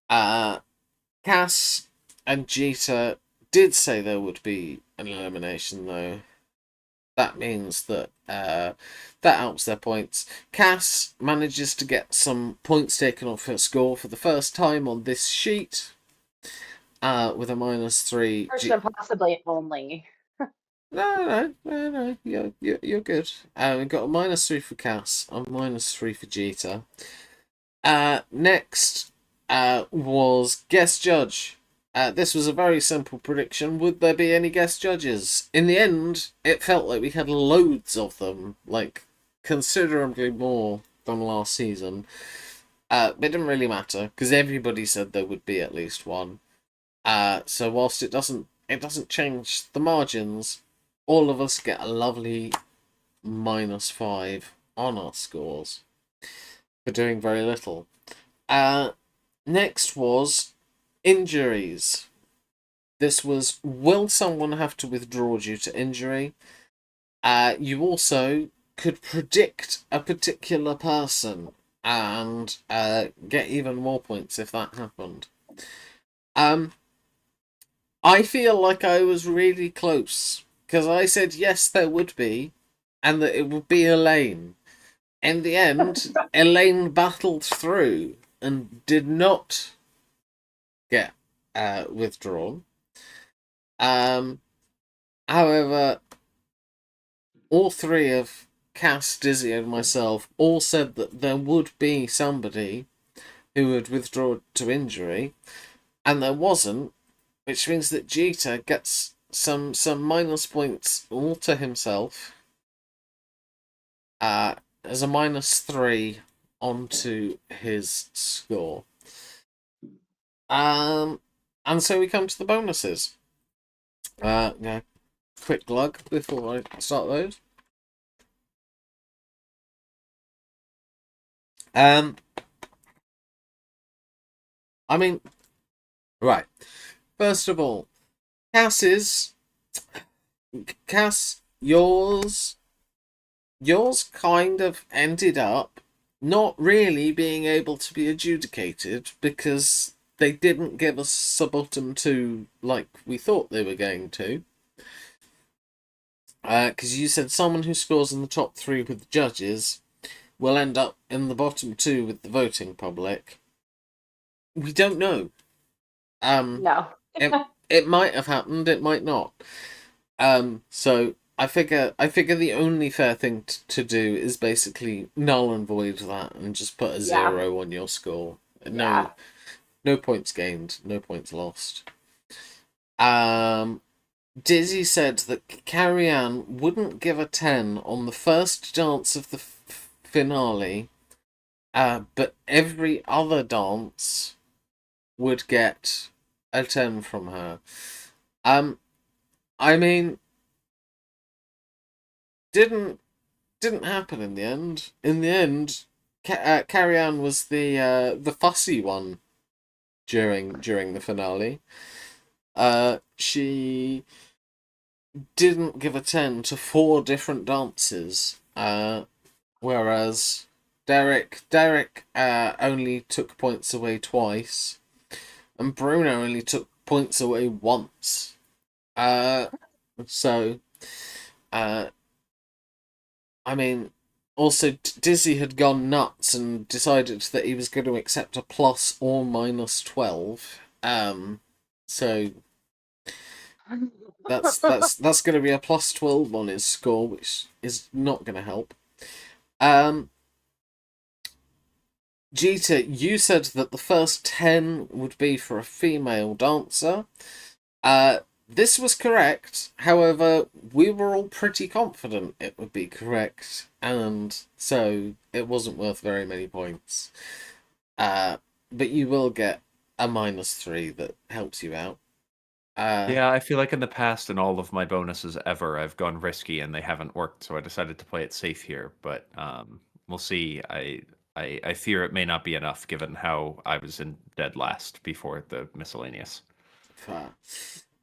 Cass and Jeter did say there would be an elimination, though. That means that that helps their points. Cass manages to get some points taken off her score for the first time on this sheet, with a -3. First and possibly only. No. You're good. We've got a -3 for Cass, a -3 for Jeter. Next was guest judge. This was a very simple prediction. Would there be any guest judges? In the end, it felt like we had loads of them, like considerably more than last season. But it didn't really matter because everybody said there would be at least one. So whilst it doesn't change the margins, all of us get a lovely -5 on our scores for doing very little. Next was injuries. This was, will someone have to withdraw due to injury? You also could predict a particular person and get even more points if that happened. I feel like I was really close because I said yes, there would be, and that it would be Elaine. In the end, Elaine battled through and did not get withdrawn. However, all three of Cass, Dizzy, and myself all said that there would be somebody who would withdraw to injury, and there wasn't, which means that Jeter gets some minus points all to himself. As a -3 onto his score. And so we come to the bonuses. Yeah, quick glug before I start those. I mean, right. First of all, Cass, yours kind of ended up not really being able to be adjudicated because they didn't give us a bottom two like we thought they were going to. Because you said someone who scores in the top 3 with the judges will end up in the bottom 2 with the voting public. We don't know. No. It might have happened, it might not. So I figure the only fair thing to do is basically null and void that and just put a 0 on your score. No points gained, no points lost. Dizzy said that Carrie Ann wouldn't give a 10 on the first dance of the finale, but every other dance would get a 10 from her. I mean, didn't happen in the end. In the end, Carrie Ann was the fussy one during the finale. She didn't give a 10 to 4 different dances, whereas Derek only took points away twice, and Bruno only took points away once. So, I mean, also Dizzy had gone nuts and decided that he was going to accept a plus or -12. So that's going to be a +12 on his score, which is not going to help. Jeter, you said that the first 10 would be for a female dancer. This was correct. However, we were all pretty confident it would be correct, and so it wasn't worth very many points. But you will get a -3 that helps you out. Yeah, I feel like in the past, in all of my bonuses ever, I've gone risky and they haven't worked, so I decided to play it safe here. But we'll see. I fear it may not be enough, given how I was in dead last before the miscellaneous. Fair.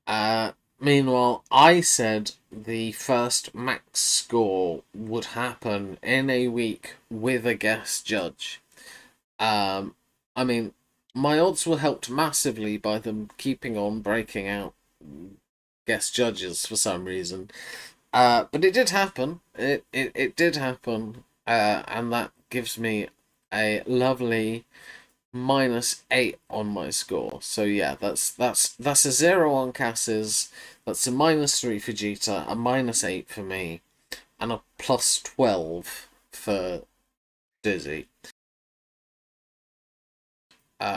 Uh, Meanwhile, I said the first max score would happen in a week with a guest judge. I mean, my odds were helped massively by them keeping on breaking out guest judges for some reason. But it did happen. It did happen. And that gives me a lovely -8 on my score. So yeah, that's a 0 on Cass's, that's a -3 for Jeter, a -8 for me, and a +12 for Dizzy.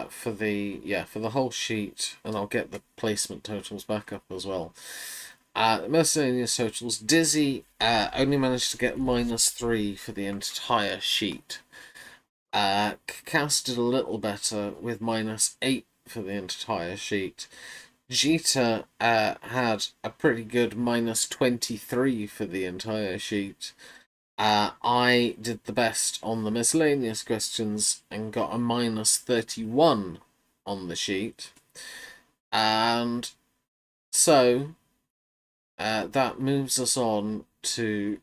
For the whole sheet, and I'll get the placement totals back up as well. Miscellaneous totals. Dizzy only managed to get -3 for the entire sheet. Cass did a little better with -8 for the entire sheet. Jeter had a pretty good -23 for the entire sheet. I did the best on the miscellaneous questions and got a -31 on the sheet. And so that moves us on to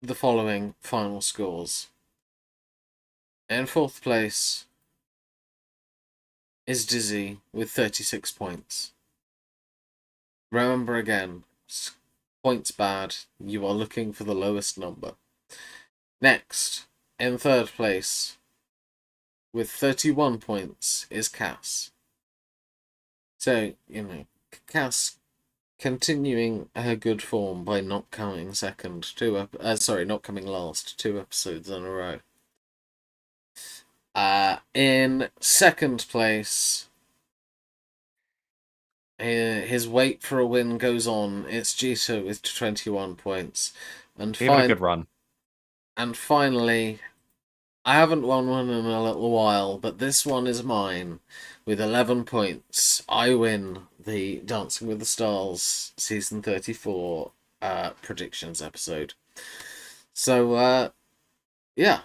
the following final scores. In fourth place is Dizzy with 36 points. Remember again, points bad, you are looking for the lowest number. Next, in third place, with 31 points, is Cass. So, Cass continuing her good form by not coming not coming last 2 episodes in a row. In second place, his wait for a win goes on. It's Jeter with 21 points. And Gave it a good run. And finally, I haven't won one in a little while, but this one is mine. With 11 points, I win the Dancing with the Stars season 34 predictions episode. So, yeah,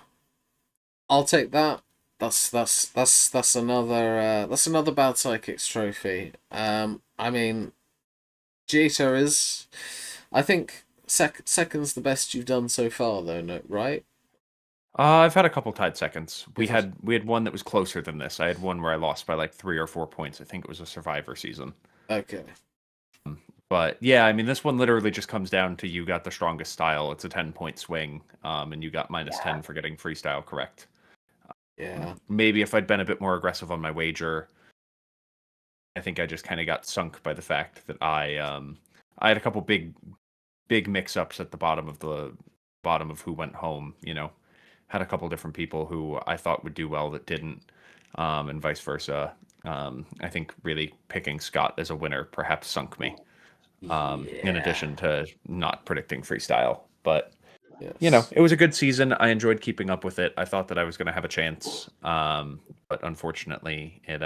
I'll take that. That's another Bad Psychics trophy. I mean, Jeter is, I think, second's the best you've done so far, though, no, right? I've had a couple tied seconds. We had one that was closer than this. I had one where I lost by like 3 or 4 points. I think it was a Survivor season. Okay. But yeah, I mean, this one literally just comes down to you got the strongest style. It's a 10-point swing, and you got -10 for getting freestyle correct. Yeah. Maybe if I'd been a bit more aggressive on my wager, I think I just kind of got sunk by the fact that I had a couple big mix-ups at the bottom of who went home. Had a couple different people who I thought would do well that didn't, and vice versa. I think really picking Scott as a winner perhaps sunk me. In addition to not predicting freestyle. But, Yes. it was a good season. I enjoyed keeping up with it. I thought that I was going to have a chance. But unfortunately, it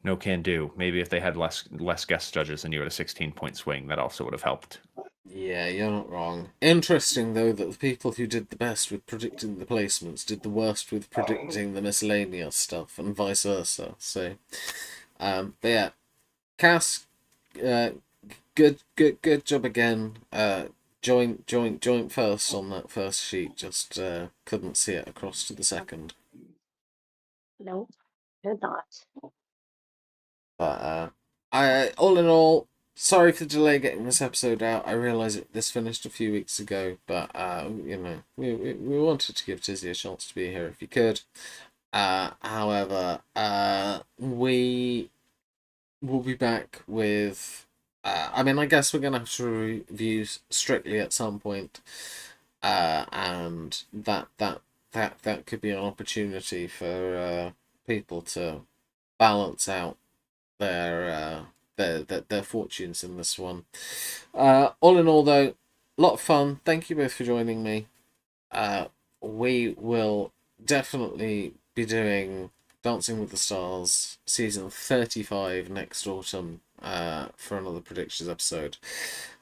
no can do. Maybe if they had less guest judges and you had a 16-point swing, that also would have helped. Yeah, you're not wrong. Interesting, though, that the people who did the best with predicting the placements did the worst with predicting the miscellaneous stuff, and vice versa. So, but yeah, Cass, good job again. Joint first on that first sheet. Just couldn't see it across to the second. Nope, did not. But all in all, sorry for the delay getting this episode out. I realise this finished a few weeks ago, but we wanted to give Tizzy a chance to be here if he could. However, we will be back with. I guess we're gonna have to review Strictly at some point, and that could be an opportunity for people to balance out their fortunes in this one. All in all, though, a lot of fun. Thank you both for joining me. We will definitely be doing Dancing with the Stars season 35 next autumn for another predictions episode.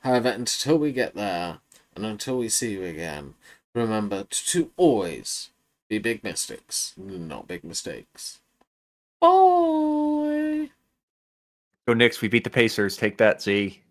However, until we get there and until we see you again, remember to always be big mystics, not big mistakes. Bye. Go Knicks. We beat the Pacers. Take that, Z.